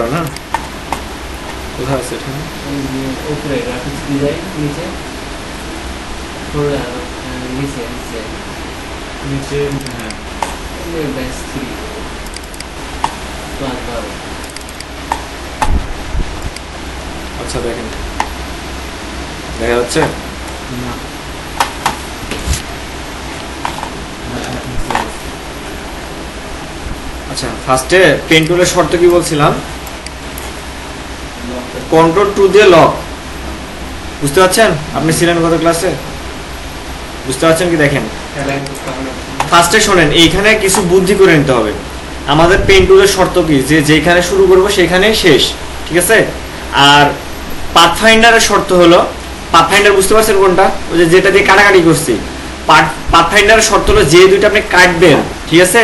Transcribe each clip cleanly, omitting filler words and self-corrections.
না কোথায় আছে এটা উপরে গ্রাফিক্স ডিজাইন নিচে নিচে নিচে নিচে হ্যাঁ ব্যাস 3 প্লাস 12 আচ্ছা দেখেন দেখা যাচ্ছে না আচ্ছা ফার্স্টে পেন টুলের শর্ত কি বলছিলাম কন্ট্রোল টু দিয়ে লক বুঝতে পারছেন আপনি ছিলেন কত ক্লাসে বুঝতে পারছেন কি দেখেন ফার্স্টে শোনেন এইখানে কিছু বুদ্ধি করে নিতে হবে আমাদের পেন টুলের শর্ত কি যে যেখানে শুরু করব সেখানে শেষ ঠিক আছে আর পাথফাইন্ডারের শর্ত হলো পাথফাইন্ডার বুঝতে পারছেন কোনটা ওই যে যেটা দিয়ে কাটাকাটি করছি পাথফাইন্ডারের শর্ত হলো যে দুইটা আপনি কাটবেন ঠিক আছে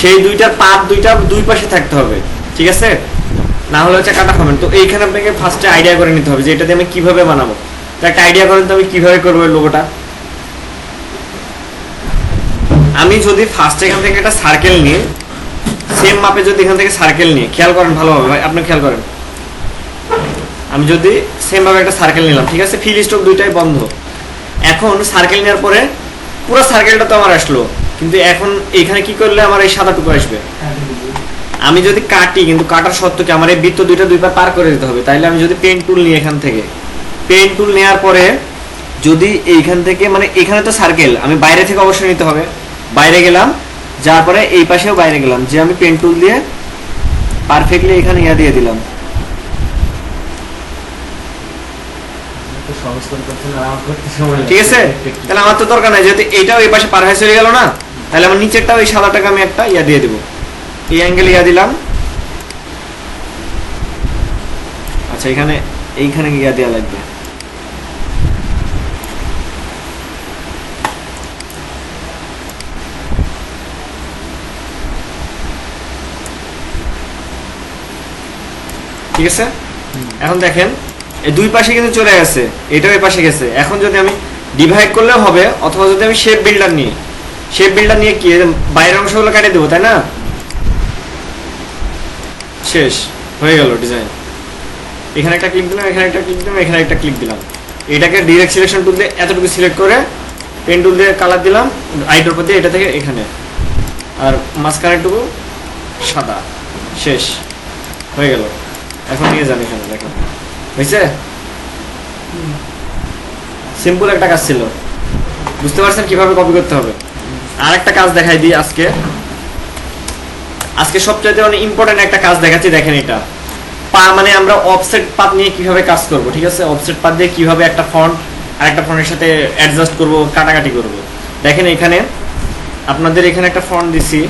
সেই দুইটার পাত দুইটা দুই পাশে থাকতে হবে ঠিক আছে না হলে হচ্ছে কাটা খাবেন তো এইখানে আপনাকে ফার্স্টে আইডিয়া করে নিতে হবে যে এটা দিয়ে আমি কিভাবে বানাবো তো একটা আইডিয়া করেন তো আমি কিভাবে করবো এই লোগোটা আমি যদি ফার্স্ট এখান থেকে একটা সার্কেল নিয়ে সেম মাপে যদি এখান থেকে সার্কেল নিয়ে খেয়াল করেন ভালোভাবে ভাই আপনি খেয়াল করেন আমি যদি সেম ভাবে একটা সার্কেল নিলাম ঠিক আছে ফিল স্ট্রোক দুইটাই বন্ধ এখন সার্কেল নেওয়ার পরে পুরো সার্কেলটা তো আমার আসলো কিন্তু এখন এখানে কি করলে আমার এই সাদা টুকু আসবে আমি যদি কাটি কিন্তু কাটার শর্ত কি আমার এই বৃত্ত দুইটা দুই পার করে দিতে হবে তাইলে আমি যদি পেন টুল নিই এখান থেকে পেন টুল নেওয়ার পরে যদি এইখান থেকে মানে এখানে তো সার্কেল আমি বাইরে থেকে অবশ্যই নিতে হবে বাইরে গেলাম যার পরে এই পাশেও বাইরে গেলাম যে আমি পেন টুল দিয়ে পারফেক্টলি এখানে ইয়া দিয়ে দিলাম ঠিক আছে তাহলে আমার তো দরকার নাই যেহেতু এইটাও এই পাশে পার হয়ে চলে গেল না তাহলে আমার নিচেরটাও এই সাদাটাকে আমি একটা ইয়া দিয়ে দেবো এই অ্যাঙ্গেল ইয়া দিলাম আচ্ছা এখানে এইখানে ইয়া দেওয়া লাগবে ঠিক আছে এখন দেখেন এই দুই পাশে কিন্তু চলে গেছে এটাও এই পাশে গেছে এখন যদি আমি ডিভাইড করলেও হবে অথবা যদি আমি শেপ বিল্ডার নিয়ে কি বাইরের অংশগুলো কেটে দেবো তাই না শেষ হয়ে গেল ডিজাইন এখানে একটা ক্লিক দিলাম এখানে একটা ক্লিক দিলাম এখানে একটা ক্লিক দিলাম এটাকে ডিরেক্ট সিলেকশন টুল দিয়ে এতটুকু সিলেক্ট করে পেন টুল দিয়ে কালার দিলাম আইড্রপ দিয়ে এটা থেকে এখানে আর মাঝখানেরটুকু সাদা শেষ হয়ে গেল এখন নিয়ে যান এখানে দেখেন হয়েছে সিম্পল একটা কাজ ছিল বুঝতে পারছেন কিভাবে কপি করতে হবে আর একটা কাজ দেখাই দিই আজকে সবচেয়ে অনেক ইম্পর্টেন্ট একটা কাজ দেখাচ্ছি দেখেন এটা মানে আমরা অফসেট পাথ নিয়ে কিভাবে কাজ করব ঠিক আছে অফসেট পাথ দিয়ে কিভাবে একটা ফন্ট আর একটা ফন্টের সাথে অ্যাডজাস্ট করব কাটাকাটি করব দেখেন এখানে আপনাদের এখানে একটা ফন্ট দিছি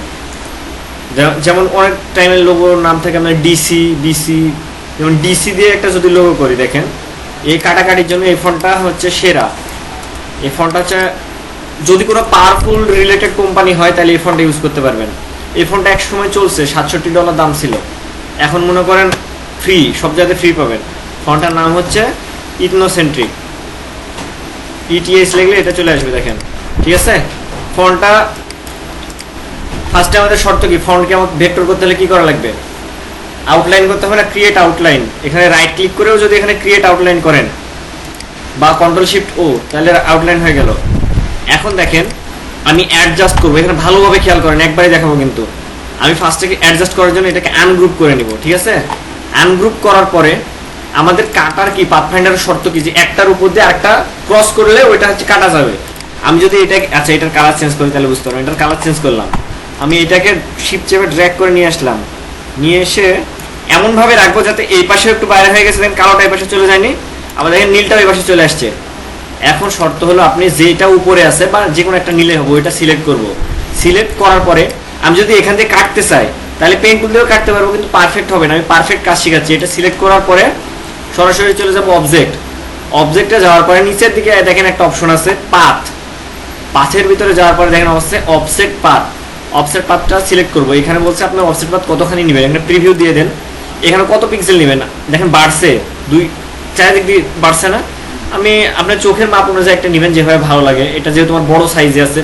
যেমন অনেক টাইমের লোগোর নাম থাকে আমরা ডিসি বিসি যেমন ডিসি দিয়ে একটা যদি লোগো করি দেখেন এই কাটাকাটির জন্য এই ফন্টটা হচ্ছে সেরা এই ফন্টটা হচ্ছে যদি কোনো পাওয়ারফুল রিলেটেড কোম্পানি হয় তাহলে এই ফন্টটা ইউজ করতে পারবেন এই ফন্টটা এক সময় চলছে $67 দাম ছিল এখন মনে করেন ফ্রি সব জায়গায় ফ্রি পাবেন ফন্টটার নাম হচ্ছে ইথনোসেন্ট্রিক ইটিএস লিখলে এটা চলে আসবে দেখেন ঠিক আছে ফন্টটা ফার্স্টে আমাদের শর্ত কি ফন্টকে আমাকে ভেক্টর করতে হলে কি করা লাগবে আউটলাইন করতে হবে না ক্রিয়েট আউটলাইন এখানে রাইট ক্লিক করেও যদি এখানে ক্রিয়েট আউটলাইন করেন বা কন্ট্রোল শিফট ও তাহলে আউটলাইন হয়ে গেল এখন দেখেন আমি অ্যাডজাস্ট করবো এখানে ভালোভাবে খেয়াল করেন একবারে দেখাবো কিন্তু আমি ফার্স্ট থেকে অ্যাডজাস্ট করার জন্য এটাকে আনগ্রুপ করে নিব ঠিক আছে আনগ্রুপ করার পরে আমাদের কাটার কি পাথফাইন্ডারের শর্ত কি যে একটার উপর দিয়ে আরেকটা ক্রস করলে ওইটা হচ্ছে কাটা যাবে আমি যদি এটা আচ্ছা এটার কালার চেঞ্জ করি তাহলে বুঝতে পারবো এটার কালার চেঞ্জ করলাম আমি এটাকে শিফট চেপে ড্র্যাগ করে নিয়ে আসলাম নিয়ে এসে এমনভাবে রাখবো যাতে এই পাশে একটু বাইরে হয়ে গেছে দেখেন কালোটা এই পাশে চলে যায়নি আবার দেখেন নীলটাও এই পাশে চলে আসছে এখন শর্ত হলো আপনি যেটা উপরে আছে বা যে কোনো একটা নিলে হবে ওইটা সিলেক্ট করব সিলেক্ট করার পরে আমি যদি এখান থেকে কাটতে চাই তাহলে পেন টুল দিয়েও কাটতে পারবো কিন্তু পারফেক্ট হবে না আমি পারফেক্ট কাজ শিখাচ্ছি এটা সিলেক্ট করার পরে সরাসরি চলে যাবো অবজেক্টে যাওয়ার পরে নিচের দিকে দেখেন একটা অপশন আছে পাথের ভিতরে যাওয়ার পরে দেখেন অবশ্যই অফসেট পাথটা সিলেক্ট করবো এখানে বলছে আপনার অফসেট পাথ কতখানি নেবেন এখানে প্রিভিউ দিয়ে দেন এখানে কত পিক্সেল নেবেন দেখেন বাড়ছে চারিদিক দিয়ে বাড়ছে না আমি আপনার চোখের মাপ অনুযায়ী একটা নেবেন যেভাবে ভালো লাগে এটা যেহেতু আমার বড় সাইজে আছে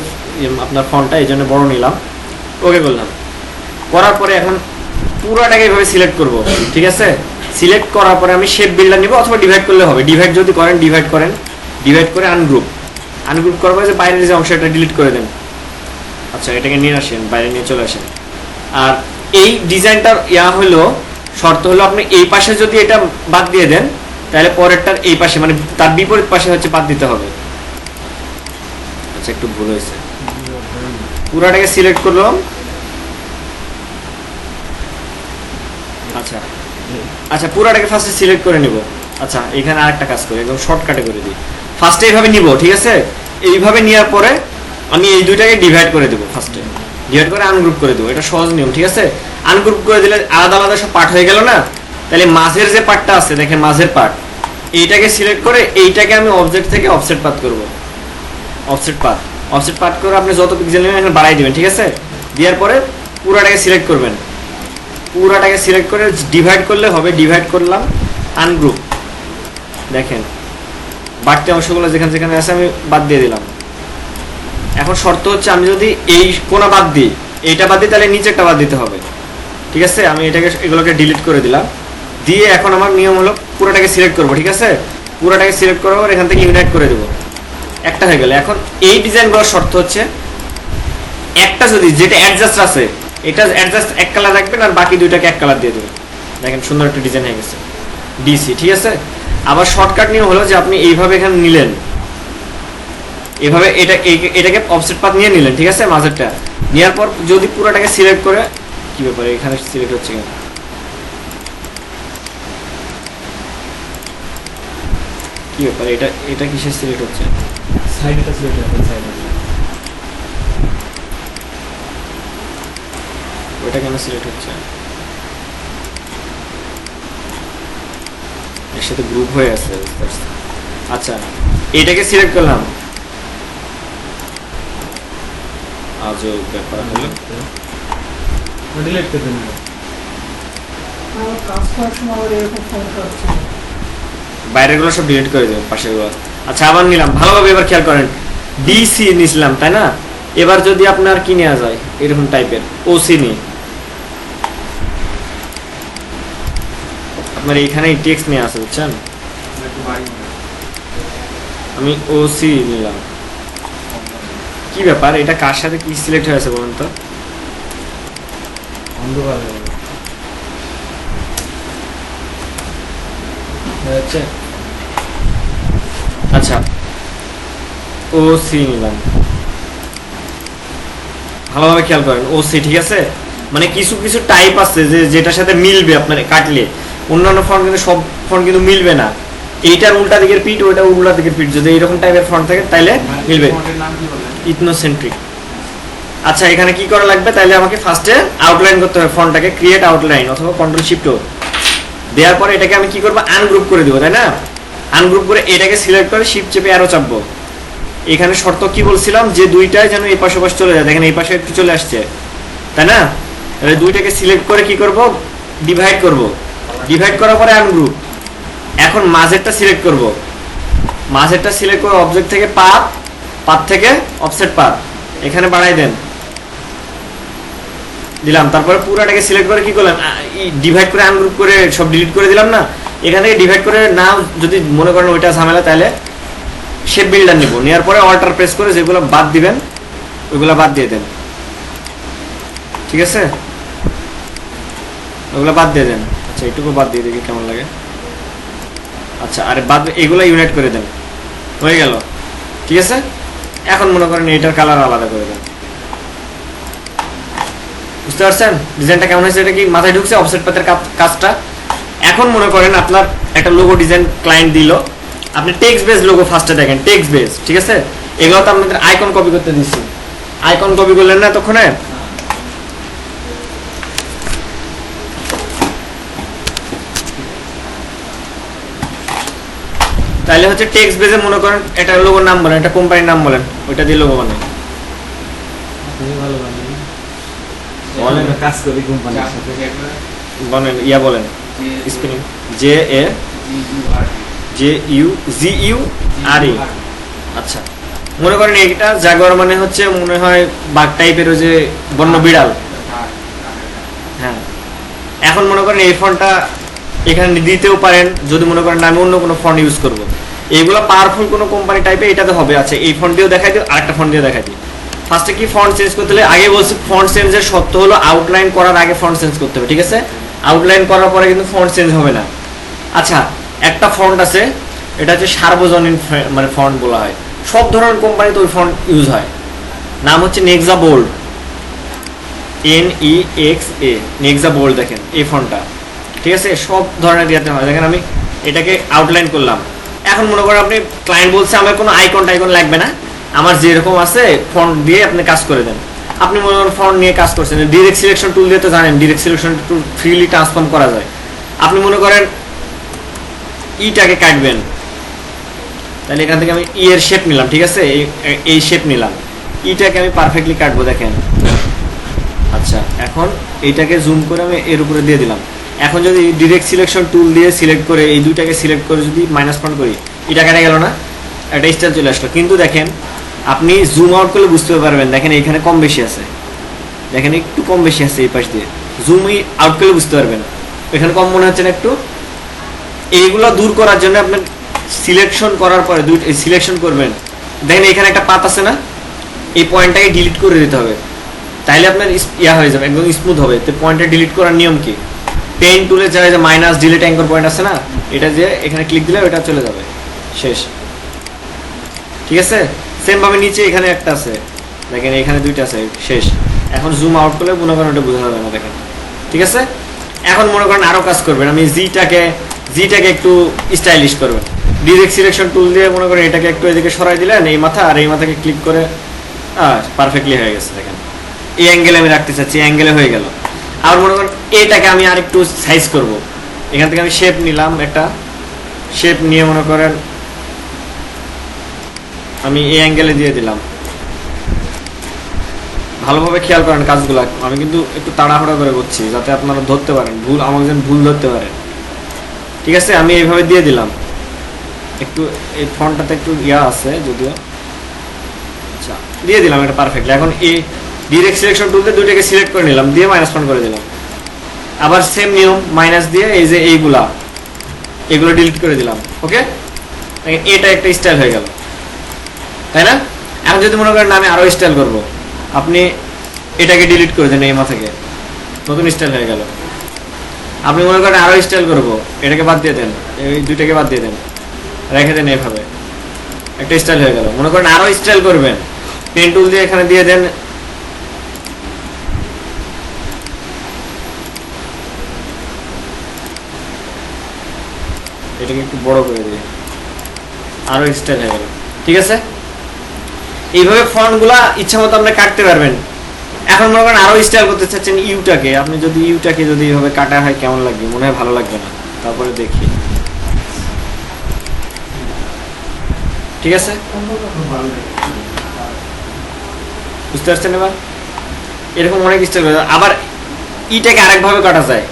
আপনার ফন্টটা এই জন্য বড় নিলাম ওকে করলাম করার পরে এখন পুরোটাকে এইভাবে সিলেক্ট করব, ঠিক আছে? সিলেক্ট করার পরে আমি শেপ বিল্ডার নিব অথবা ডিভাইড করলে হবে। ডিভাইড যদি করেন ডিভাইড করেন, ডিভাইড করে আনগ্রুপ করার পরে যে বাইরের যে অংশটা ডিলিট করে দেন। আচ্ছা, এটাকে নিয়ে আসেন, বাইরে নিয়ে চলে আসেন। আর এই ডিজাইনটার হলো শর্ত হলো আপনি এই পাশে যদি এটা বাদ দিয়ে দেন তাহলে পরেরটার এই পাশে মানে তার বিপরীত পাশে হচ্ছে বাদ দিতে হবে। আচ্ছা, একটু ভুল হয়েছে। পুরাটাকে সিলেক্ট করলাম। আচ্ছা পুরাটাকে ফার্স্টে সিলেক্ট করে নিব। আচ্ছা, এখানে আরেকটা কাজ করি, একদম শর্টকাটে করে দিই। ফার্স্টে এইভাবে নিব, ঠিক আছে? এইভাবে নেওয়ার পরে আমি এই দুইটাকে ডিভাইড করে দেবো। ফার্স্টে ডিভাইড করে আনগ্রুপ করে দেবো, এটা সহজ নিয়ম, ঠিক আছে? আনগ্রুপ করে দিলে আলাদা আলাদা সব পার্ট হয়ে গেল না? তাহলে মাঝের যে পার্টটা আছে, দেখেন মাঝের পার্ট, এইটাকে সিলেক্ট করে এইটাকে আমি অবজেক্ট থেকে অফসেট পাথ করব। অফসেট পাথ করে আপনি যত পিক্সেল নেবেন এখানে বাড়াই দিবেন, ঠিক আছে? দেওয়ার পরে পুরাটাকে সিলেক্ট করবেন। পুরাটাকে সিলেক্ট করে ডিভাইড করলে হবে। ডিভাইড করলাম, আনগ্রুপ, দেখেন বাড়তি অংশগুলো যেখানে যেখানে আছে আমি বাদ দিয়ে দিলাম। এখন শর্ত হচ্ছে আমি যদি এই কোনা বাদ দিই, এইটা বাদ দিই, তাহলে নিচেরটা বাদ দিতে হবে, ঠিক আছে? আমি এগুলোকে ডিলিট করে দিলাম। দিয়ে এখন আমার নিয়ম হলো পুরোটাকে সিলেক্ট করবো, ঠিক আছে? পুরোটাকে সিলেক্ট করার পর এখান থেকে ইউনাইট করে দেবো, একটা হয়ে গেল। এখন এই ডিজাইনগুলোর শর্ত হচ্ছে একটা যদি যেটা অ্যাডজাস্ট আছে এটা অ্যাডজাস্ট এক কালার রাখবেন আর বাকি দুইটাকে এক কালার দিয়ে দেবেন। দেখেন সুন্দর একটা ডিজাইন হয়ে গেছে, ডিসি, ঠিক আছে? আবার শর্টকাট নিয়ম হলো যে আপনি এইভাবে এখানে নিলেন, এভাবে এটাকে অফসেট পাথ নিয়ে নিলেন, ঠিক আছে? মাঝেরটা নেওয়ার পর যদি পুরোটাকে সিলেক্ট করে, কি ব্যাপারে এখানে সিলেক্ট হচ্ছে কেন? কি ব্যাপার, এটা কিসের সিলেক্ট হচ্ছে? সাইডটা সিলেক্ট হবে, সাইডে ওইটা কেন সিলেক্ট হচ্ছে? এর সাথে গ্রুপ হয়ে আছে। আচ্ছা, এটাকে সিলেক্ট করলাম, আজও ব্যাপার হলো। ডিলিট করে দেন। কাজ করার সময় আবার এরকম সমস্যা হচ্ছে। বাইরেগুলো সব ডিলিট করে দেবেন, পাশেরগুলো। আচ্ছা, আবার নিলাম, ভালোভাবে এবার খেয়াল করেন। ডিসি নিছিলাম, তাই না? এবার যদি আপনার কি নেওয়া যায় এরকম টাইপের ওসি নিয়ে, আপনার এইখানে টেক্সট নিয়ে আসে, বুঝছেন? আমি ওসি নিলাম। কি ব্যাপার, এটা কার সাথে কি সিলেক্ট হয়েছে বলুন তো? অন্ধকার হচ্ছে। আচ্ছা, ওসি নিলাম, ভালোভাবে খেয়াল করেন। ওসি, ঠিক আছে? মানে কিছু কিছু টাইপ আছে যে যেটার সাথে মিলবে আপনার কাটলে, অন্যান্য ফন্ট কিন্তু সব ফন্ট কিন্তু মিলবে না। এইটার উল্টা দিকের পিঠ, ওইটা উল্টা দিকের পিঠ, যদি এইরকম টাইপের ফন্ট থাকে তাহলে মিলবে। ইথনোসেন্ট্রিক। আচ্ছা, এখানে কি করা লাগবে? তাহলে আমাকে ফার্স্টে আউটলাইন করতে হবে ফন্টটাকে, ক্রিয়েট আউটলাইন অথবা কন্ট্রোল শিফট ও দেওয়ার পরে এটাকে আমি কি করবো? আনগ্রুপ করে দেবো, তাই না? আনগ্রুপ করে এটাকে সিলেক্ট করে শিফট চেপে আরো চাপবো। এখানে শর্ত কি বলছিলাম যে দুইটাই যেন এই পাশে পাশে চলে যায়, দেখেন এই পাশে একটু চলে আসছে, তাই না? তাহলে দুইটাকে সিলেক্ট করে কি করব? ডিভাইড করব। ডিভাইড করার পরে আনগ্রুপ। এখন মাঝেরটা সিলেক্ট করব। মাঝেরটা সিলেক্ট করে অবজেক্ট থেকে পাথ থেকে অফসেট পাথ এখানে বাড়াই দেন, দিলাম। তারপরে পুরোটাকে সিলেক্ট করে কি করলাম? ডিভাইড করে আনগ্রুপ করে সব ডিলিট করে দিলাম না? এখান থেকে ডিভাইড করে না যদি মনে করেন ওইটা ঝামেলা, তাহলে শেপ বিল্ডার নিব। নেওয়ার পরে অল্টার প্রেস করে যেগুলো বাদ দিবেন ওইগুলো বাদ দিয়ে দেন, ঠিক আছে? ওগুলো বাদ দিয়ে দেন। আচ্ছা, এইটুকু বাদ দিয়ে দেখি কেমন লাগে। আচ্ছা, আরে বাদ এগুলো ইউনাইট করে দেন, হয়ে গেল, ঠিক আছে? এখন মনে করেন এইটার কালার আলাদা করে দেন। বুঝতে পারছেন ডিজাইনটা কেমন হয়েছে? এটা কি মাথায় ঢুকছে অফসেট পাথের কাজটা? এখন মনে করেন আপনার একটা লোগো ডিজাইন ক্লায়েন্ট দিল, আপনি টেক্সট বেস লোগো ফার্স্টে দেখেন, টেক্সট বেস, ঠিক আছে? এগুলো তো আপনাদের আইকন কপি করতে দিচ্ছি, আইকন কপি করলেন না তখনে? তাহলে হচ্ছে টেক্সট বেসে মনে করেন এটা লোগোর নাম বলেন, এটা কোম্পানির নাম বলেন, ওইটা দিয়ে লোগো বানাই। তুমি ভালো বানাই বলেন, কাজ করি কোম্পানির সাথে। বলেন, বলেন স্পেলিং JAGURE। আচ্ছা, মনে করেন এটা জাগুয়ার মানে হচ্ছে মনে হয় বাঘ টাইপের, ওই যে বন্য বিড়াল। হ্যাঁ, এখন মনে করেন এই ফন্টটা এখানে দিতেও পারেন, যদি মনে করেন আমি অন্য কোনো ফন্ট ইউজ করব। এইগুলো পাওয়ারফুল কোনো কোম্পানি টাইপে এটাতে হবে। আচ্ছা এই ফন্ট দিয়েও দেখাই দিই, আরেকটা ফন্ট দিয়ে দেখাই দিই। ফার্স্টে কি ফন্ট চেঞ্জ করতে হলে, আগে বলছি ফন্ট চেঞ্জের শর্ত হলো আউটলাইন করার আগে ফন্ট চেঞ্জ করতে হবে, ঠিক আছে? আউটলাইন করার পরে কিন্তু ফন্ট চেঞ্জ হবে না। আচ্ছা একটা ফন্ট আছে, এটা হচ্ছে সার্বজনীন মানে ফন্ট বলা হয়, সব ধরনের কোম্পানিতে ওই ফন্ট ইউজ হয়। নাম হচ্ছে Nexa bold, NEXA, Nexa bold. দেখেন এই ফন্টটা, ঠিক আছে? সব ধরনের ইয়াতে হয়। দেখেন আমি এটাকে আউটলাইন করলাম। এখন মনে করেন আপনি ক্লায়েন্ট বলছে আমার কোনো আইকন টাইকন লাগবে না, আমার যেরকম আছে ফন্ট দিয়ে আপনি কাজ করে দেন। আপনি মনে করেন ফন্ট নিয়ে কাজ করছেন, ডিরেক্ট সিলেকশন টুল দিয়ে তো জানেন direct selection tool freely transform করা যায়। আপনি মনে করেন ইটাকে কাটবেন, তাহলে এখান থেকে আমি ই এর শেপ নিলাম, ঠিক আছে? এই শেপ নিলাম, ইটাকে আমি পারফেক্টলি কাটবো, দেখেন। আচ্ছা এখন এইটাকে জুম করে আমি এর উপরে দিয়ে দিলাম। এখন যদি ডিরেক্ট সিলেকশন টুল দিয়ে সিলেক্ট করে এই দুইটাকে সিলেক্ট করে যদি মাইনাস পয়েন্ট করি, এটা কেটে গেল না, একটা স্টাইল চলে আসলো। কিন্তু দেখেন আপনি জুম আউট করলে বুঝতে পারবেন, দেখেন এইখানে কম বেশি আছে, দেখেন একটু কম বেশি আছে এই পাশ দিয়ে। জুম আউট করলে বুঝতে পারবেন এখানে কম মনে হচ্ছে না একটু। এইগুলো দূর করার জন্য আপনার সিলেকশন করার পরে সিলেকশন করবেন, দেখেন এখানে একটা পাত আছে না, এই পয়েন্টটাকে ডিলিট করে দিতে হবে, তাইলে আপনার ইয়া হয়ে যাবে, একদম স্মুথ হবে। তো পয়েন্টটা ডিলিট করার নিয়ম কি, পেন টুলে যায় যে মাইনাস ডিলিট অ্যাঙ্কর পয়েন্ট আছে না, এটা যে এখানে ক্লিক দিলে ওটা চলে যাবে, শেষ, ঠিক আছে? সেম ভাবে নিচে এখানে একটা আছে, দেখেন এখানে দুইটা আছে, শেষ। এখন জুম আউট করলে মনে করেন ওটা বোঝা যাবে না, দেখেন, ঠিক আছে? এখন মনে করেন আরো কাজ করবেন, আমি জিটাকে একটু স্টাইলিশ করবেন। ডিরেক্ট সিলেকশন টুল দিয়ে মনে করেন এটাকে একটু এদিকে সরাই দিলেন, এই মাথা আর এই মাথাকে ক্লিক করে পারফেক্টলি হয়ে গেছে। দেখেন এই অ্যাঙ্গেলে আমি রাখতে চাচ্ছি, অ্যাঙ্গেলে হয়ে গেল। আর মনে করেন এটাকে আমি আর একটু সাইজ করব, এখান থেকে আমি শেপ নিলাম, একটা শেপ নিয়ে মনে করেন আমি এই অ্যাঙ্গেলে দিয়ে দিলাম। ভালোভাবে খেয়াল করেন কাজগুলো, আমি কিন্তু একটু তাড়াহুড়া করে করছি যাতে আপনারা ধরতে পারেন, ভুল আমাকে যেন ভুল ধরতে পারেন, ঠিক আছে? আমি এইভাবে দিয়ে দিলাম, একটু এই ফন্টটাতে একটু ইয়া আছে যদিও, আচ্ছা দিয়ে দিলাম এটা পারফেক্টলি। এখন এই ডিরেক্ট সিলেকশন টুলতে দুইটাকে সিলেক্ট করে নিলাম, দিয়ে মাইনাস পয়েন্ট করে দিলাম। আবার সেম নিয়ম, মাইনাস দিয়ে এই যে এগুলো ডিলিট করে দিলাম, ওকে? এটা একটা স্টাইল হয়ে গেল, তাই না? এখন যদি মনে করেন আমি আরো স্টাইল করব, আপনি এটাকে ডিলিট করে দেন, এই মাথাকে, নতুন স্টাইল হয়ে গেল। আপনি মনে করেন আরো স্টাইল করব, এটাকে বাদ দিয়ে দেন, এই দুইটাকে বাদ দিয়ে দেন, রেখে দেন, এইভাবে একটা স্টাইল হয়ে গেল। মনে করেন আরো স্টাইল করবেন, পেন টুল দিয়ে এখানে দিয়ে দেন, এটাকে একটু বড় করে দিয়ে আরো স্টাইল হয়ে গেল, ঠিক আছে? এইভাবে ফন্টগুলা ইচ্ছা মতো আপনি কাটতে পারবেন। এখন মনে করেন আরো স্টাইল করতে চাচ্ছেন ইউটাকে, আপনি যদি ইউটাকে যদি এইভাবে কাটা হয় কেমন লাগবে? মনে হয় ভালো লাগবে না, তারপরে দেখি, ঠিক আছে? বুঝতে পারছেন এবার? এরকম অনেক স্টাইল। আবার ইটাকে আরেকভাবে কাটা যায়,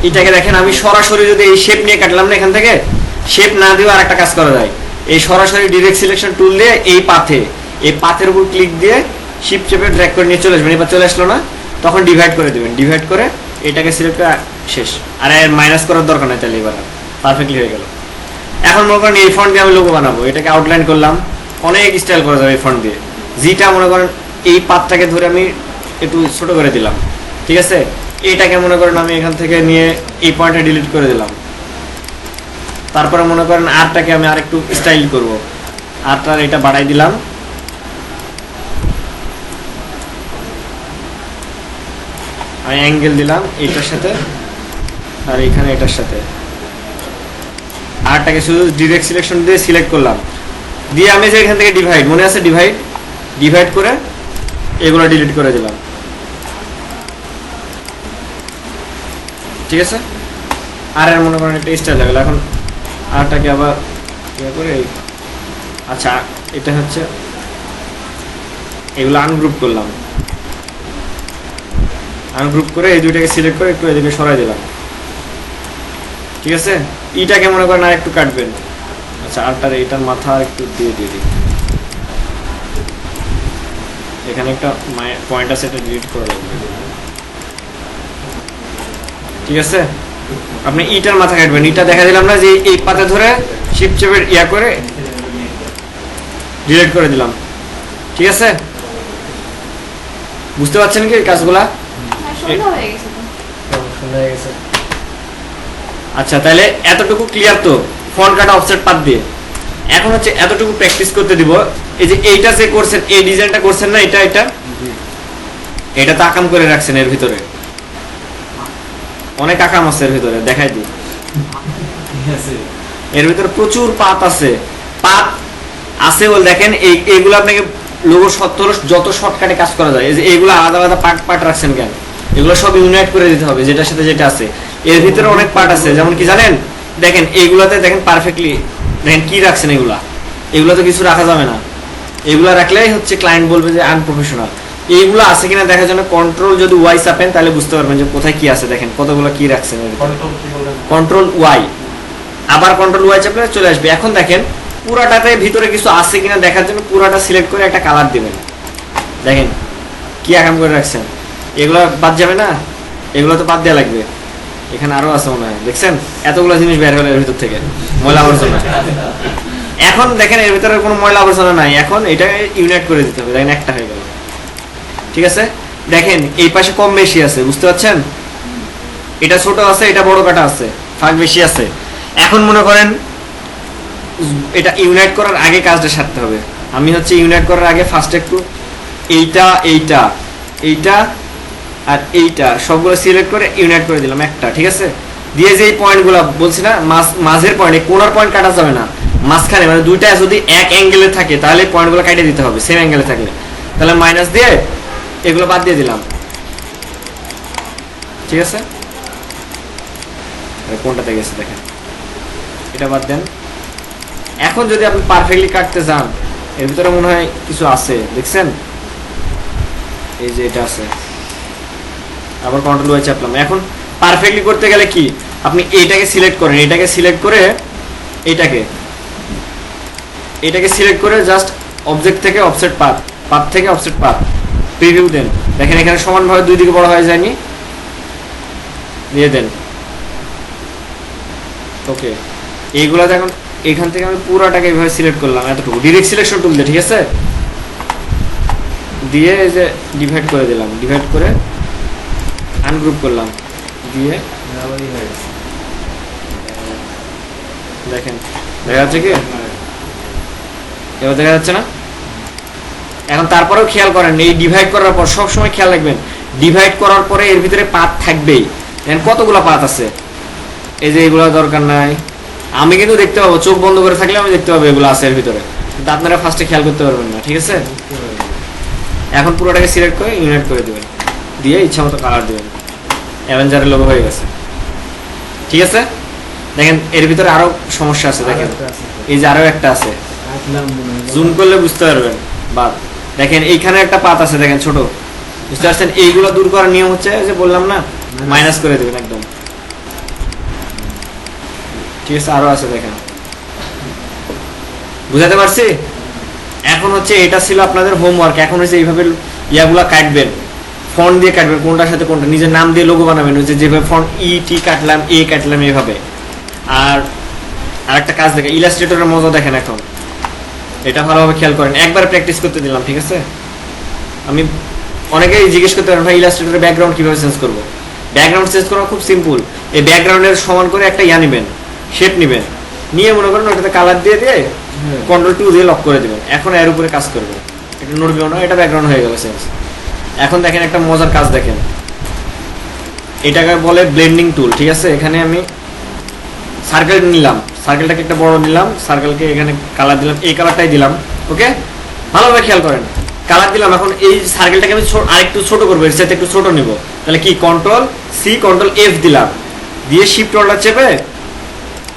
এটাকে দেখেন আমি সরাসরি যদি এই শেপ নিয়ে কাটলাম না, এখান থেকে শেপ না দিয়ে আরেকটা কাজ করা যায়, এই সরাসরি ডিরেক্ট সিলেকশন টুল দিয়ে এই পাথের উপর ক্লিক দিয়ে শিফট চেপে ড্র্যাগ করে নিয়ে চলে আসবেন। এবার চলে আসলো না, তখন ডিভাইড করে দেবেন, ডিভাইড করে এটাকে সিলেক্ট করে শেষ, আর এর মাইনাস করার দরকার নাই, তাহলে এবার পারফেক্টলি হয়ে গেল। এখন মনে করেন এই ফন্ট দিয়ে আমি লোগো বানাবো, এটাকে আউটলাইন করলাম, অনেক স্টাইল করা যাবে এই ফন্ট দিয়ে। জিটা মনে করেন এই পাতটাকে ধরে আমি একটু ছোট করে দিলাম, ঠিক আছে? এইটাকে মনে করেন আমি এখান থেকে নিয়ে এই পয়েন্টে ডিলিট করে দিলাম। তারপরে মনে করেন আরটাকে আমি আরেকটু স্টাইল করব, আরটার এটা বাড়াই দিলাম, আমি অ্যাঙ্গেল দিলাম এইটার সাথে আর এখানে এটার সাথে। আরটাকে শুধু ডিরেক্ট সিলেকশন দিয়ে সিলেক্ট করলাম, দিয়ে আমি যে এখান থেকে ডিভাইড, মনে আছে ডিভাইড করে এগুলো ডিলিট করে দিলাম, ঠিক আছে? আর এর মনে করেন একটা স্টাইল হয়ে গেল। এখন আরটাকে আবার ইয়ে করে, আচ্ছা এটা হচ্ছে এগুলো আনগ্রুপ করলাম, আনগ্রুপ করে এই দুইটাকে সিলেক্ট করে একটু এদিকে সরাই দিলাম, ঠিক আছে? ইটাকে মনে করেন আর একটু কাটবেন, আচ্ছা আরটার এইটার মাথা একটু দিয়ে দিই, এখানে একটা পয়েন্ট আছে, এটা ডিলিট করে লাগবে, ঠিক আছে, আপনি ইটার মাথা কাটবেন, ইটা দেখা দিলাম না যে এই পাতে ধরে শিফট চেপে ইয়া করে ডিলিট করে দিলাম। ঠিক আছে, বুঝতে পারছেন কি এই কাজগুলা? সন্ধ্যা হয়ে গেছে তো। সুন্দর হয়ে গেছে। আচ্ছা, তাহলে এতটুকু ক্লিয়ার তো ফন্ট কাটা অফসেট পাত দিয়ে। এখন হচ্ছে এতটুকু প্র্যাকটিস করতে দিব। এই যে এইটা যে করছেন, এই ডিজাইনটা করছেন না, এটা এটা তো আকাম করে রাখছেন এর ভিতরে, অনেক আকাম আছে এর ভিতরে, দেখাই দিই। ঠিক আছে। এর ভিতরে প্রচুর পাত আছে, পাত আছে বল দেখেন। এইগুলো আপনাকে লোগো যত শর্টকাটে কাজ করা যায়, এই যে এইগুলো আলাদা আলাদা পার্ট পার্ট রাখছেন কেন? এগুলো সব ইউনাইট করে দিতে হবে যেটার সাথে যেটা আছে। এর ভিতরে অনেক পার্ট আছে, যেমন কি জানেন, দেখেন এইগুলাতে দেখেন পারফেক্টলি দেখেন কি রাখছেন। এগুলো তো কিছু রাখা যাবে না, এগুলো রাখলেই হচ্ছে ক্লায়েন্ট বলবে যে আনপ্রফেশনাল। এইগুলো আছে কিনা দেখার জন্য কন্ট্রোল যদি ওয়াই চাপেন তাহলে বুঝতে পারবেন যে কোথায় কি আছে। দেখেন কতগুলো কি রাখছেন, কন্ট্রোল ওয়াই, আবার কন্ট্রোল ওয়াই চাপলে চলে আসবে। এখন দেখেন পুরাটাতে ভিতরে কিছু আছে কিনা দেখার জন্য পুরাটা সিলেক্ট করে একটা কালার দিবেন। দেখেন কি আকাম করে রাখছেন, এগুলো বাদ যাবে না, এগুলো তো বাদ দেওয়া লাগবে। এখানে আরো আছে মনে হয়, দেখছেন এতগুলো জিনিস বের হলো এর ভিতর থেকে, ময়লা আবর্জনা। এখন দেখেন এর ভিতরে কোনো ময়লা আবর্জনা নাই, এখন এটাকে ইউনাইট করে দিতে হবে। দেখেন একটা হয়ে গেল। ঠিক আছে, দেখেন এই পাশে কম বেশি আছে, বুঝতে পারছেন? এটা ছোট আছে, এটা বড় কাটা আছে, ফাঁক বেশি আছে। এখন মনে করেন এটা ইউনাইট করার আগে কাজটা সারতে হবে। আমি হচ্ছে ইউনাইট করার আগে ফার্স্ট একটু এইটা এইটা এইটা আর এইটা সবগুলো সিলেক্ট করে ইউনাইট করে দিলাম একটা। ঠিক আছে, দিয়ে যে এই পয়েন্টগুলো বলছি না, মাঝের পয়েন্ট, কোনার পয়েন্ট কাটা যাবে না, মাঝখানে মানে দুইটা যদি এক অ্যাঙ্গেলে থাকে তাহলে পয়েন্টগুলো কেটে দিতে হবে, সেম অ্যাঙ্গেলে থাকলে। তাহলে মাইনাস দিয়ে এগুলো বাদ দিয়ে দিলাম। ঠিক আছে, কোনটাতে গেছে দেখেন, এটা বাদ দেন। এখন যদি আপনি পারফেক্টলি কাটতে চান, এর ভিতরে মনে হয় কিছু আছে, দেখছেন এই যে এটা আছে, আবার কন্ট্রোল ওয়াই চাপলাম। এখন পারফেক্টলি করতে গেলে কি, আপনি এইটাকে সিলেক্ট করেন, এটাকে সিলেক্ট করে এটাকে সিলেক্ট করে জাস্ট অবজেক্ট থেকে অফসেট পাথ, পাথ থেকে অফসেট পাথ প্রিভিউ দেন। দেখেন এখানে সমানভাবে দুই দিকে বড় হয়ে যায়নি, দিয়ে দেন। ওকে, এইগুলো দেখুন, এখান থেকে আমি পুরোটাকে এইভাবে সিলেক্ট করলাম, এতটুকু ডিরেক্ট সিলেকশন টুল দিয়ে। ঠিক আছে, দিয়ে এই যে ডিভাইড করে দিলাম, ডিভাইড করে আনগ্রুপ করলাম, দিয়ে বরাবরই হয়ে গেছে। দেখেন দেখা যাচ্ছে কি, এবার দেখা যাচ্ছে না? এখন তারপরেও খেয়াল করেন, এই ডিভাইড করার পর সবসময় খেয়াল রাখবেন, ডিভাইড করার পরে এর ভিতরে পাত থাকবেই। দেখেন কতগুলো পাত আছে, এই যে এগুলো দরকার নাই, আমি কিন্তু দেখতে পাবো, চোখ বন্ধ করে থাকলে আমি দেখতে পাবো এগুলো আছে এর ভিতরে, কিন্তু আপনারা ফার্স্টে খেয়াল করতে পারবেন না। ঠিক আছে, এখন পুরোটাকে সিলেক্ট করে ইউনাইট করে দেবেন, দিয়ে ইচ্ছা মতো কালার দেবেন, অ্যাভেঞ্জারের লোগো হয়ে গেছে। ঠিক আছে, দেখেন এর ভিতরে আরো সমস্যা আছে, দেখেন এই যে আরো একটা আছে, জুম করলে বুঝতে পারবেন। বাদ দেখেন এইখানে একটা পাত আছে, দেখেন ছোট, বুঝতে পারছেন? এইগুলো দূর করার নিয়ম হচ্ছে যে বললাম না, মাইনাস করে দেবেন একদম। ঠিক আছে, আরো আছে দেখেন, বুঝাতে পারছি? এখন হচ্ছে এটা ছিল আপনাদের হোমওয়ার্ক। এখন হচ্ছে এইভাবে ইয়াগুলা কাটবেন, ফন্ট দিয়ে কাটবেন, কোনটার সাথে কোনটা, নিজের নাম দিয়ে লোগো বানাবেন, হচ্ছে যেভাবে ফন্ট ই টি কাটলাম, এ কাটলাম, এইভাবে। আর আরেকটা কাজ দেখেন, ইলাস্ট্রেটরের মজা দেখেন। এখন এটা ভালোভাবে খেয়াল করেন, একবার প্র্যাকটিস করতে দিলাম। ঠিক আছে, আমি অনেকেই জিজ্ঞেস করতে পারেন ভাই ইলাস্ট্রেটরের ব্যাকগ্রাউন্ড কিভাবে চেঞ্জ করবো। ব্যাকগ্রাউন্ড চেঞ্জ করা খুব সিম্পল। এই ব্যাকগ্রাউন্ডের সমান করে একটা ইয়া নেবেন, শেপ নেবেন, নিয়ে মনে করেন ওটাতে কালার দিয়ে দিয়ে কন্ট্রোল 2 দিয়ে লক করে দেবেন। এখন এর উপরে কাজ করবে, এটা নড়বেও না, এটা ব্যাকগ্রাউন্ড হয়ে গেল চেঞ্জ। এখন দেখেন একটা মজার কাজ দেখেন, এটাকে বলে ব্লেন্ডিং টুল। ঠিক আছে, এখানে আমি সার্কেল নিলাম, সার্কেলটাকে একটা বড় নিলাম, সার্কেলকে এখানে কালার দিলাম, এই কালারটাই দিলাম। ওকে, ভালোভাবে খেয়াল করেন, কালার দিলাম। এখন এই সার্কেলটাকে আমি আরেকটু ছোট করবো, এর সাথে একটু ছোট নিব। তাহলে কি, কন্ট্রোল সি কন্ট্রোল এফ দিলাম, দিয়ে শিফট অর্ডার চেপে,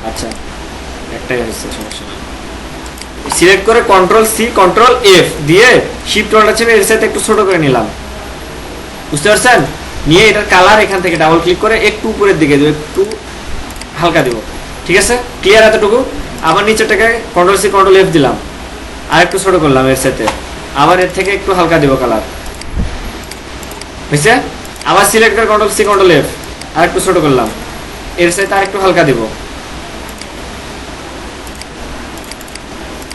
আচ্ছা একটাই হচ্ছে সমস্যা, সিলেক্ট করে কন্ট্রোল সি কন্ট্রোল এফ দিয়ে শিফট অর্ডার চেপে এর সাথে একটু ছোট করে নিলাম, বুঝতে পারছেন? নিয়ে এটার কালার এখান থেকে ডাবল ক্লিক করে একটু উপরের দিকে দেবো, একটু হালকা দিব। ঠিক আছে, ক্লিয়ার এতটুকু? আবার নিচেটাকে কন্ট্রোল সি কন্ট্রোল এফ দিলাম, আর একটু ছোট করলাম এর সাথে, আবার এর থেকে একটু হালকা দিব কালার, বুঝছে? আবার সিলেক্ট করে কন্ট্রোল সি কন্ট্রোল এফ, আর একটু ছোট করলাম, এর সাথে আর একটু হালকা দিব,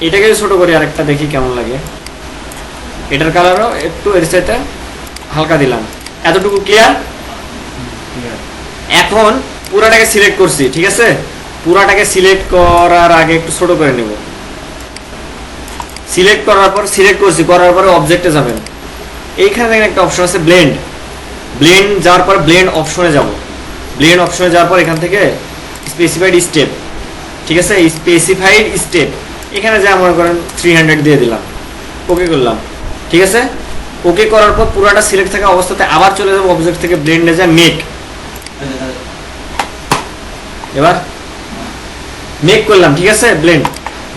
এটাকে ছোট করি আরেকটা, দেখি কেমন লাগে। এটার কালারও একটু এর সাথে হালকা দিলাম। এতটুকু ক্লিয়ার? এখন পুরাটাকে সিলেক্ট করছি, ঠিক আছে? পুরাটাকে সিলেক্ট করার আগে একটু ছোট করে নেব। সিলেক্ট করার পর করার পরে অবজেক্টে যাবেন, এইখানে দেখেন একটা অপশন আছে ব্লেন্ড। ব্লেন্ড যাওয়ার পর ব্লেন্ড অপশনে যাব। ব্লেন্ড অপশনে যাওয়ার পর এখান থেকে স্পেসিফাইড স্টেপ, ঠিক আছে? স্পেসিফাইড স্টেপ এখানে যা মনে করেন 300 দিয়ে দিলাম, ওকে করলাম, ঠিক আছে? ওকে করার পর পুরোটা সিলেক্ট থাকা অবস্থাতে আবার চলে যাবো অবজেক্ট থেকে ব্লেন্ডে যা মেক। এবার মেক করলাম, ঠিক আছে? ব্লেন্ড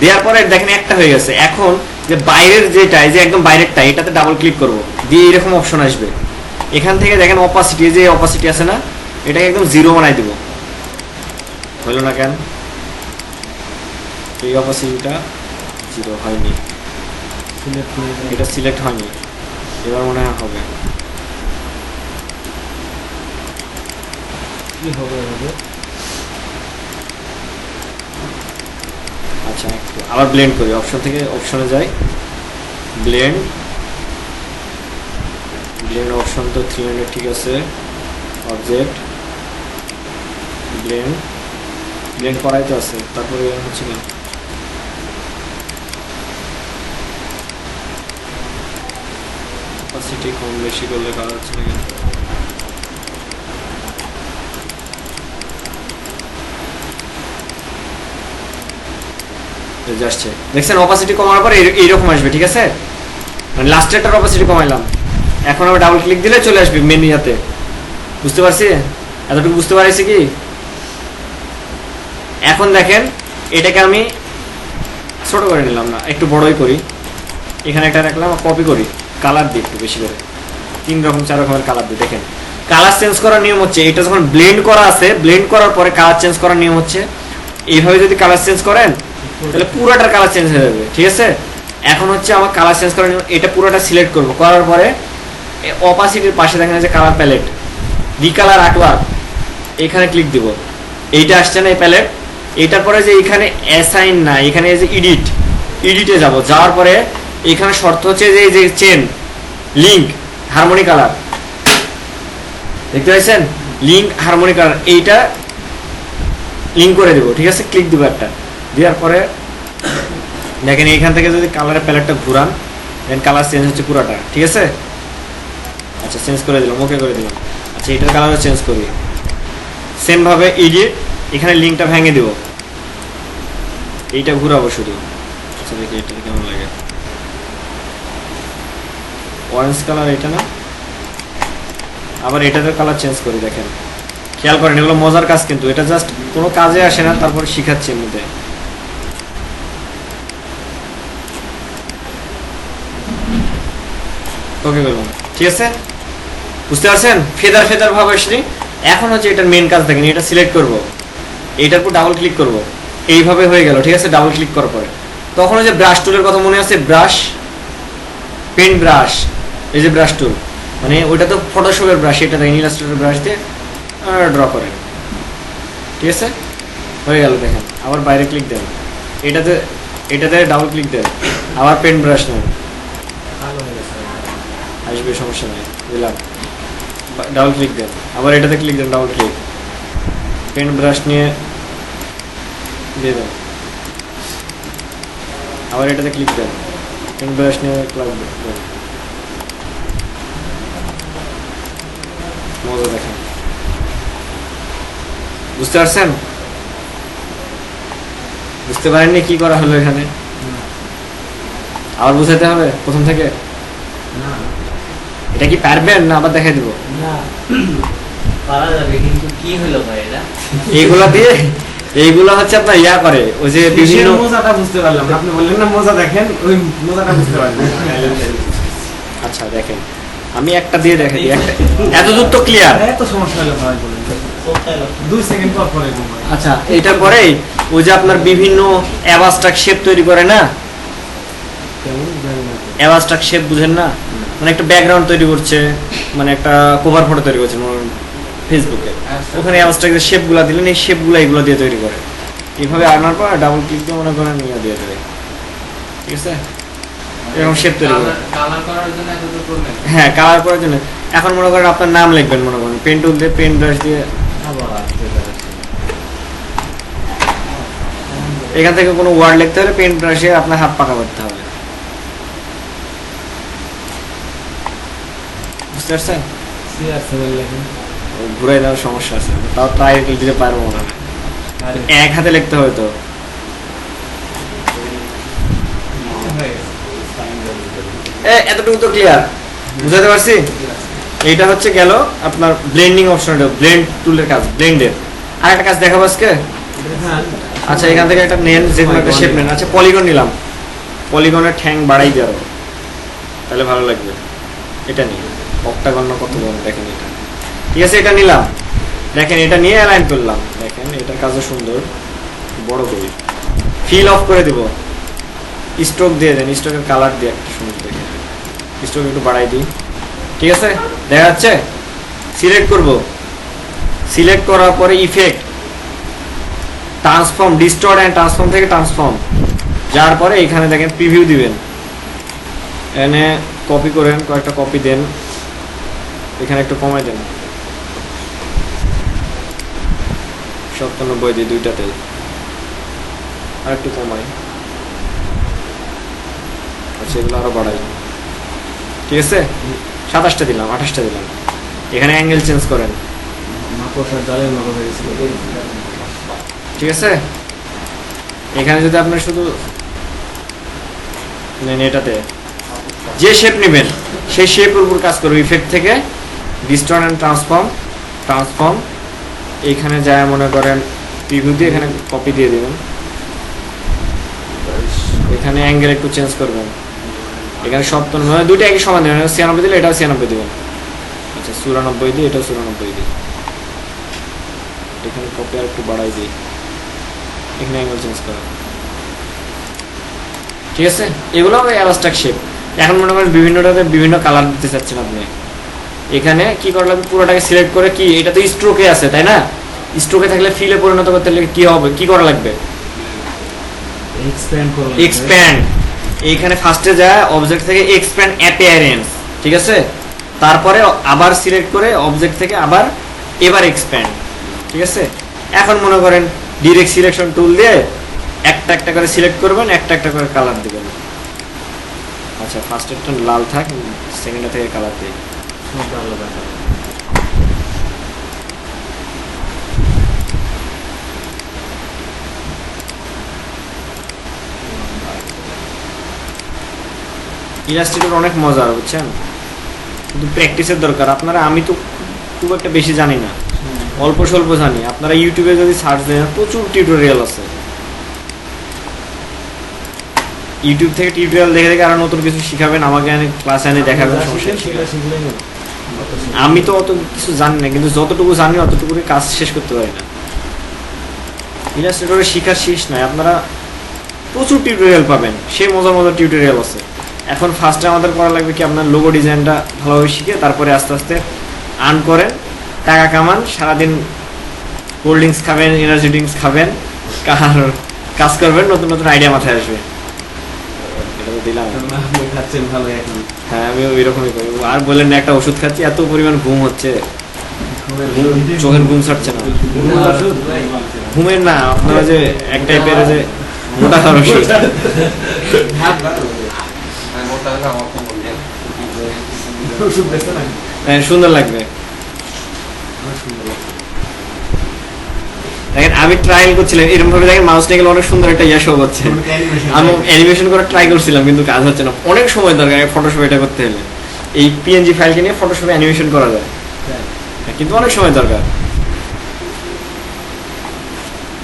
দেওয়ার পরে দেখেন একটা হয়ে গেছে। এখন যে বাইরের যেটা, এই যে একদম বাইরেরটা, এটাতে ডাবল ক্লিক করব, দিয়ে এরকম অপশন আসবে। এখান থেকে দেখেন অপাসিটি, যে অপাসিটি আছে না, এটাকে একদম 0 বানাই দিব। হইল না কেন? এই অপাসিটিটা 0 হয়নি, এটা সিলেক্ট হয়নি, এবার মনে হয় হবে। কি হবে হবে? আচ্ছা একটু আবার ব্লেন্ড করি, অপশন থেকে অপশনে যাই, ব্লেন্ড অপশন তো 300, ঠিক আছে? অবজেক্ট ব্লেন্ড করাই তো আছে, তারপরে হচ্ছে না। অপাসিটি কম বেশি করলে কালার হচ্ছে না কিন্তু। আসছে, দেখছেন? অপাসিটি কমার পর এইরকম আসবে, ঠিক আছে? মানে লাস্টেরটার অপাসিটি কমাইলাম, এখন আমি ডাবল ক্লিক দিলে চলে আসবে মেনু ইয়াতে। বুঝতে পারছি? এতটুকু বুঝতে পারছি কি? এখন দেখেন এটাকে আমি ছোট করে নিলাম না, একটু বড়ই করি, এখানে একটা রাখলাম, কপি করি, কালার দিই একটু বেশি করে, 3 রকম 4 রকমের কালার দিই। দেখেন কালার চেঞ্জ করার নিয়ম হচ্ছে, এটা যখন ব্লেন্ড করা আছে, ব্লেন্ড করার পরে কালার চেঞ্জ করার নিয়ম হচ্ছে এইভাবে যদি কালার চেঞ্জ করেন তাহলে পুরোটার কালার চেঞ্জ হয়ে যাবে, ঠিক আছে? এখন হচ্ছে আমার কালার চেঞ্জ করার নিয়ম, এটা পুরোটা সিলেক্ট করব, করার পরে অপাসিটির পাশে দেখেন যে কালার প্যালেট, রিকালার আর্টওয়ার্ক, এখানে ক্লিক দিব। এইটা আসছে না এই প্যালেট, এইটার পরে যে এখানে অ্যাসাইন না, এখানে যে এডিটে যাব, যাওয়ার পরে এখানে শর্ত হচ্ছে যে এই যে চেন লিঙ্ক হারমোনি কালার, দেখতে পাচ্ছেন? লিঙ্ক হারমোনি কালার, এইটা লিঙ্ক করে দেবো, ঠিক আছে? ক্লিক দিব একটা, দেওয়ার পরে দেখেন এইখান থেকে যদি কালারের প্যালেটটা ঘুরান, দেন কালার চেঞ্জ হচ্ছে পুরোটা, ঠিক আছে? আচ্ছা চেঞ্জ করে দিলাম, ওকে করে দিলাম। আচ্ছা এটার কালারও চেঞ্জ করি, সেম ভাবে এডিট, এখানে লিঙ্কটা ভেঙে দিব, এইটা ঘুরাবো শুধু। আচ্ছা দেখি এটা কেমন লাগে, অরেঞ্জ কালার এটা না, আবার এটাতে কালার চেঞ্জ করি। দেখেন খেয়াল করেন, এগুলো মজার কাজ কিন্তু, এটা জাস্ট কোনো কাজে আসে না, তারপর শিখাচ্ছি এর মধ্যে। ওকে বললাম, ঠিক আছে? বুঝতে পারছেন? ফেদার ভাব আসলে এখন হচ্ছে এটার মেন কাজ। দেখেন এটা সিলেক্ট করব, এইটার উপর ডাবল ক্লিক করব, এইভাবে হয়ে গেল, ঠিক আছে? ডাবল ক্লিক করার পরে তখন ওই যে ব্রাশ টুলের কথা মনে আছে, ব্রাশ পেন ব্রাশ, এই যে ব্রাশ টুল, মানে ওইটা তো ফটোশপের ব্রাশ, এটা দেখেন ইলাস্ট্রেটর ব্রাশ দিয়ে ড্র করেন, ঠিক আছে? হয়ে গেল। দেখেন আবার বাইরে ক্লিক দেন, এটাতে ডাবল ক্লিক দেন, আবার পেন ব্রাশ নেন, আসবে, সমস্যা নেই, দিলাম, ডাবল ক্লিক দেন, আবার এটাতে ক্লিক দেন, ডাবল ক্লিক, পেন ব্রাশ নিয়ে দিয়ে দেন, আবার এটাতে ক্লিক দেন, পেন ব্রাশ নিয়ে ক্লিক দেন, মজা দেখেন। বুঝতে পারছেন? বুঝতে পারেননি কি করা হলো এখানে? আবার বুঝাতে হবে প্রথম থেকে? না এটা কি পারবেন না আবার দেখাই দিব? না পারা যাবে, কিন্তু কি হলো ভাই এটা? এইগুলো হচ্ছে আপনার ইয়া করে, ওই যে বিভিন্ন মজাটা বুঝতে পারলাম, আপনি বললেন না মজা দেখেন, ওই মজাটা বুঝতে পারলাম। আচ্ছা দেখেন আমি একটা দিয়ে দেখাই, একটা এত দূর তো ক্লিয়ার। এত সমস্যা হলো ভাই, বলেন 2 সেকেন্ড পর পরে। আচ্ছা এটার পরেই ওই যে আপনার বিভিন্ন অ্যাবাস্ট্রাক্ট শেপ তৈরি করে না, অ্যাবাস্ট্রাক্ট শেপ বুঝেন না, মানে একটা ব্যাকগ্রাউন্ড তৈরি করছে, মানে একটা কভার ফটো তৈরি করছে, ফেসবুকে, ওখানে অ্যাবস্ট্রাক্টের শেপগুলো দিলেন, এই শেপগুলো এগুলো দিয়ে তৈরি করে। এইভাবে আনার পর ডাবল ক্লিক দিয়ে মনে করেন ইয়ে দিয়ে দেবে, ঠিক আছে, এরকম শেপ তৈরি করে। কালার করার জন্য এতটুকু করলেন? হ্যাঁ, কালার করার জন্য এখন মনে করেন আপনার নাম লিখবেন, মনে করেন পেন টুল দিয়ে পেন ব্রাশ দিয়ে এখান থেকে কোনো ওয়ার্ড লিখতে হলে পেন ব্রাশে আপনার হাত পাকা করতে হবে, বুঝতে পারছেন? ঘুরাই দেওয়ার সমস্যা আছে, তাও ট্রাই দিতে পারবো না, এক হাতে লিখতে হবে তো। এতটুকু তো ক্লিয়ার, বুঝাতে পারছি? এইটা হচ্ছে গেল আপনার ব্লেন্ডিং অপশন, ব্লেন্ড টুলের কাজ, ব্লেন্ডের। আর একটা কাজ দেখাবো আজকে। আচ্ছা, এখান থেকে একটা নেন, যে কোনো একটা শেপ নেন। আচ্ছা, পলিগন নিলাম, পলিগনের ঠ্যাং বাড়াই দেওয়া, তাহলে ভালো লাগবে। এটা নিয়ে অক্টাগন না কত বড় দেখেন, এটা ঠিক আছে, এটা নিলাম। দেখেন এটা নিয়ে অ্যালাইন করলাম, দেখেন এটার কাজও সুন্দর, বড় করি, ফিল অফ করে দিব, স্ট্রোক দিয়ে দেন, স্ট্রোকের কালার দিয়ে একটা সুন্দর দেখে, স্ট্রোক একটু বাড়াই দিই, ঠিক আছে, দেখা যাচ্ছে। সিলেক্ট করব, সিলেক্ট করার পরে effect, transform, distort and transform থেকে ট্রান্সফর্ম, যার পরে এখানে দেখেন প্রিভিউ দিবেন, এনে কপি করেন, কয়েকটা কপি দেন, এখানে একটু কমাই দেন, 97 দিই দুইটাতে, আর একটু কমাই, আচ্ছা এগুলো আরো বাড়াই, ঠিক আছে, 27টা দিলাম, 28টা দিলাম। এখানে অ্যাঙ্গেল চেঞ্জ করেন, ঠিক আছে। এখানে যদি আপনার শুধু নেন, এটাতে যে শেপ নেবেন সেই শেপের উপর কাজ করবে, ইফেক্ট থেকে ডিস্টর্ট অ্যান্ড ট্রান্সফর্ম, ট্রান্সফর্ম, এইখানে যায় মনে করেন প্রিভিউ দিয়ে এখানে কপি দিয়ে দেবেন, এখানে অ্যাঙ্গেল একটু চেঞ্জ করবেন, এখানে সব তো নয়, দুইটা একই সমান দেবেন, 96 দিলে এটাও 96 দেবেন, আচ্ছা 94 দিই, এটাও 94 দিই, এখানে কপি আর একটু বাড়াই দিই, এখানে অ্যাঙ্গেল চেঞ্জ করেন, ঠিক আছে। এগুলো হবে অ্যাবস্ট্রাক্ট শেপ। এখন মনে করেন বিভিন্নটাতে বিভিন্ন কালার দিতে চাচ্ছেন আপনি, এখানে কি করা লাগবে, পুরোটাকে সিলেক্ট করে, কি এটা তো স্ট্রোকে আছে তাই না, স্ট্রোকে থাকলে ফিলে পরিণত করতে হলে কি হবে, কি করা লাগবে, এক্সপ্যান্ড। এইখানে ফার্স্টে যায় অবজেক্ট থেকে এক্সপ্যান্ড অ্যাপিয়ারেন্স, ঠিক আছে, তারপরে আবার সিলেক্ট করে অবজেক্ট থেকে আবার এবার এক্সপ্যান্ড, ঠিক আছে। এখন মনে করেন ডিরেক্ট সিলেকশন টুল দিয়ে একটা একটা করে সিলেক্ট করবেন, একটা একটা করে কালার দিবেন। আচ্ছা, ফার্স্টেরটা লাল থাক, সেকেন্ডটা থেকে কালার দিই, ইলাস্ট্রেটর অনেক মজার, বুঝছেন, কিন্তু প্র্যাকটিসের দরকার। আপনারা, আমি তো খুব একটা বেশি জানি না, অল্প স্বল্প জানি। আপনারা ইউটিউবে যদি সার্চ দেন প্রচুর টিউটোরিয়াল আছে, ইউটিউব থেকে টিউটোরিয়াল দেখে দেখে আরো নতুন কিছু শিখাবেন, আমাকে ক্লাসে এনে দেখাবেন, সমস্যা নেই। আমি তো অত কিছু জানি না, কিন্তু যতটুকু জানি অতটুকু কাজ শেষ করতে পারি না। ইলাস্ট্রেটরে শিখার শেষ নাই, আপনারা প্রচুর টিউটোরিয়াল পাবেন, সেই মজার মজার টিউটোরিয়াল আছে। এখন ফার্স্টে আমাদের করা লাগবে কি, আপনার লোগো ডিজাইনটা ভালোভাবে শিখে তারপরে আস্তে আস্তে আর্ন করেন, টাকা কামান, সারাদিন কোল্ড ড্রিঙ্কস খাবেন, এনার্জি ড্রিঙ্কস খাবেন, কাজ করবেন, নতুন নতুন আইডিয়া মাথায় আসবে। এটা তো দিলাম, হ্যাঁ আমি ওই রকমই করি। আর বললেন না, একটা ওষুধ খাচ্ছি, এত পরিমাণ ঘুম হচ্ছে, চোখের ঘুম ছাড়ছে না। ঘুমের না, আপনারা যে এক টাইপের যে মোটা খাওয়ার ওষুধ, সুন্দর লাগবে। দেখেন আমি ট্রায়াল করছিলাম এরকম ভাবে, দেখেন মাউস নিয়ে গেলে অনেক সুন্দর একটা ইয়া শো হচ্ছে, আমি অ্যানিমেশন করার ট্রাই করছিলাম কিন্তু কাজ হচ্ছে না, অনেক সময় দরকার ফটোশপে এটা করতে হলে। এই পিএনজি ফাইলকে নিয়ে ফটোশপে অ্যানিমেশন করা যায়, কিন্তু অনেক সময় দরকার।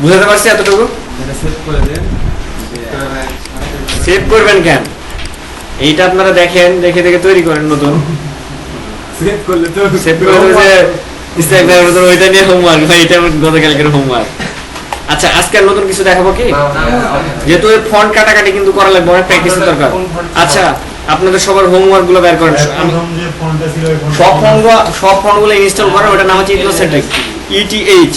বুঝাতে পারছি এতটুকু? সেভ করবেন কেন, এইটা আপনারা দেখেন, দেখে দেখে তৈরি করেন নতুন, সেভ করলে তো ওইটা নিয়ে হোমওয়ার্ক ভাই, এটা গতকালকের হোমওয়ার্ক। আচ্ছা, আজকে নতুন কিছু দেখাবো কি, যেহেতু ফন্ট কাটাকাটি কিন্তু করা লাগবে, অনেক প্র্যাকটিসের দরকার। আচ্ছা, আপনাদের সবার হোমওয়ার্ক গুলো বের করেন আমি প্রথম যে ফোনটা ছিল ওই ফোনটা সব ফোনগুলো ইনস্টল করেন, ওটার নাম হচ্ছে ইথোসেটেক ETH